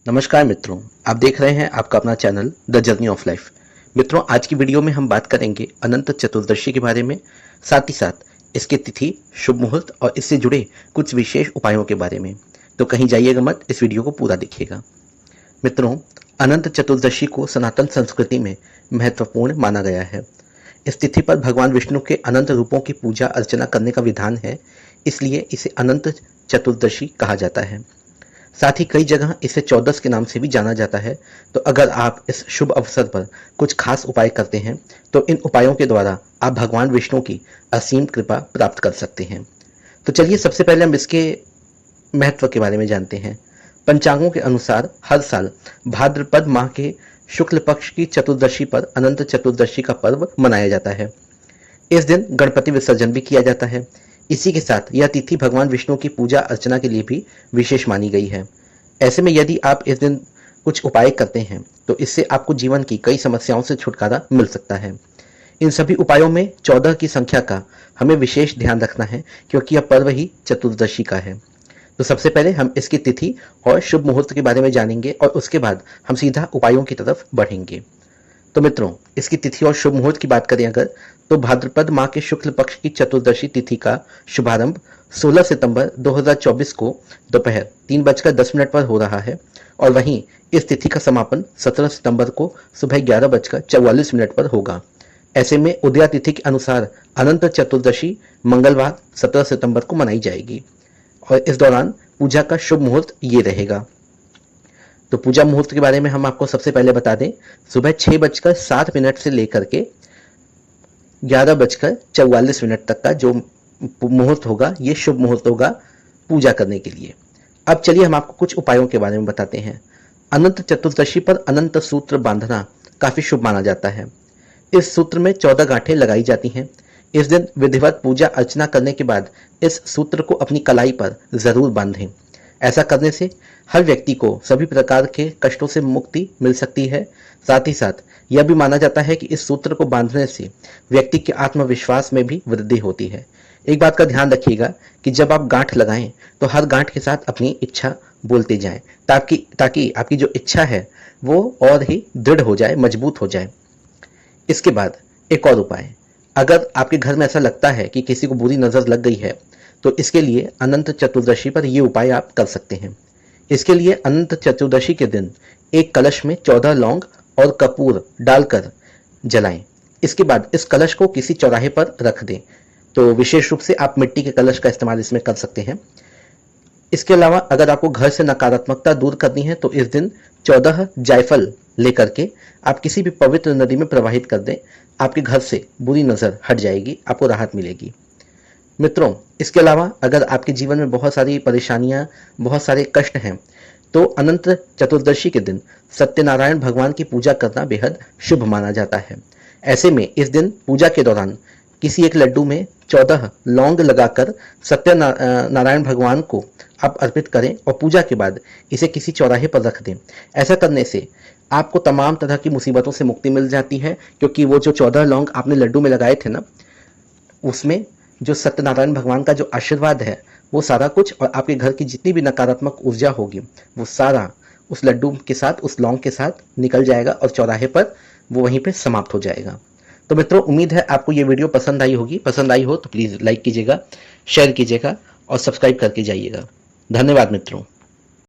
नमस्कार मित्रों, आप देख रहे हैं आपका अपना channel the journey of life. मित्रों, आज की वीडियो में हम बात करेंगे अनंत चतुर्दशी के बारे में, साथ ही साथ इसकी तिथि, शुभ मुहूर्त और इससे जुड़े कुछ विशेष उपायों के बारे में। तो कहीं जाइएगा मत, इस वीडियो को पूरा देखिएगा। मित्रों, अनंत चतुर्दशी को सनातन संस्कृति में महत्वपूर्ण माना गया है। इस तिथि पर भगवान विष्णु के अनंत रूपों की पूजा अर्चना करने का विधान है, इसलिए इसे अनंत चतुर्दशी कहा जाता है। साथ ही कई जगह इसे 14 के नाम से भी जाना जाता है। तो अगर आप इस शुभ अवसर पर कुछ खास उपाय करते हैं तो इन उपायों के द्वारा आप भगवान विष्णु की असीम कृपा प्राप्त कर सकते हैं। तो चलिए सबसे पहले हम इसके महत्व के बारे में जानते हैं। पंचांगों के अनुसार हर साल भाद्रपद माह के शुक्ल पक्ष की चतुर्दशी पर अनंत चतुर्दशी का पर्व मनाया जाता है। इस दिन गणपति विसर्जन भी किया जाता है। इसी के साथ यह तिथि भगवान विष्णु की पूजा अर्चना के लिए भी विशेष मानी गई है। ऐसे में यदि आप इस दिन कुछ उपाय करते हैं तो इससे आपको जीवन की कई समस्याओं से छुटकारा मिल सकता है। इन सभी उपायों में 14 की संख्या का हमें विशेष ध्यान रखना है, क्योंकि यह पर्व ही चतुर्दशी का है। तो सबसे पहले हम इसकी तिथि और शुभ मुहूर्त के बारे में जानेंगे और उसके बाद हम सीधा उपायों की तरफ बढ़ेंगे। तो मित्रों, इसकी तिथि और शुभ मुहूर्त की बात करें अगर, तो भाद्रपद माह के शुक्ल पक्ष की चतुर्दशी तिथि का शुभारंभ 16 सितंबर 2024 को दोपहर 3:10 पर हो रहा है और वहीं इस तिथि का समापन 17 सितंबर को सुबह 11:44 पर होगा। ऐसे में उदया तिथि के अनुसार अनंत चतुर्दशी मंगलवार 17 सितंबर को मनाई जाएगी और इस दौरान पूजा का शुभ मुहूर्त ये रहेगा। तो पूजा मुहूर्त के बारे में हम आपको सबसे पहले बता दें, सुबह 6:07 से लेकर के 11:44 तक का जो मुहूर्त होगा ये शुभ मुहूर्त होगा पूजा करने के लिए। अब चलिए हम आपको कुछ उपायों के बारे में बताते हैं। अनंत चतुर्दशी पर अनंत सूत्र बांधना काफी शुभ माना जाता है। इस सूत्र में 14 गांठें लगाई जाती हैं। इस दिन विधिवत पूजा अर्चना करने के बाद इस सूत्र को अपनी कलाई पर जरूर बांधें। ऐसा करने से हर व्यक्ति को सभी प्रकार के कष्टों से मुक्ति मिल सकती है। साथ ही साथ यह भी माना जाता है कि इस सूत्र को बांधने से व्यक्ति के आत्मविश्वास में भी वृद्धि होती है। एक बात का ध्यान रखिएगा कि जब आप गांठ लगाएं तो हर गांठ के साथ अपनी इच्छा बोलते जाएं, ताकि आपकी जो इच्छा है वो और ही दृढ़ हो जाए, मजबूत हो जाए। इसके बाद एक और उपाय, अगर आपके घर में ऐसा लगता है कि किसी को बुरी नजर लग गई है तो इसके लिए अनंत चतुर्दशी पर ये उपाय आप कर सकते हैं। इसके लिए अनंत चतुर्दशी के दिन एक कलश में 14 लौंग और कपूर डालकर जलाएं। इसके बाद इस कलश को किसी चौराहे पर रख दें। तो विशेष रूप से आप मिट्टी के कलश का इस्तेमाल इसमें कर सकते हैं। इसके अलावा अगर आपको घर से नकारात्मकता दूर करनी है तो इस दिन 14 जायफल लेकर के आप किसी भी पवित्र नदी में प्रवाहित कर दें। आपके घर से बुरी नजर हट जाएगी, आपको राहत मिलेगी। मित्रों, इसके अलावा अगर आपके जीवन में बहुत सारी परेशानियां, बहुत सारे कष्ट हैं, तो अनंत चतुर्दशी के दिन सत्यनारायण भगवान की पूजा करना बेहद शुभ माना जाता है। ऐसे में इस दिन पूजा के दौरान किसी एक लड्डू में 14 लौंग लगाकर सत्यनारायण भगवान को आप अर्पित करें और पूजा के बाद इसे किसी चौराहे पर रख दें। ऐसा करने से आपको तमाम तरह की मुसीबतों से मुक्ति मिल जाती है, क्योंकि वो जो 14 लौंग आपने लड्डू में लगाए थे ना, उसमें जो सत्यनारायण भगवान का जो आशीर्वाद है वो सारा कुछ, और आपके घर की जितनी भी नकारात्मक ऊर्जा होगी वो सारा उस लड्डू के साथ, उस लौंग के साथ निकल जाएगा और चौराहे पर वो वहीं पे समाप्त हो जाएगा। तो मित्रों, उम्मीद है आपको ये वीडियो पसंद आई होगी। पसंद आई हो तो प्लीज़ लाइक कीजिएगा, शेयर कीजिएगा और सब्सक्राइब करके जाइएगा। धन्यवाद मित्रों।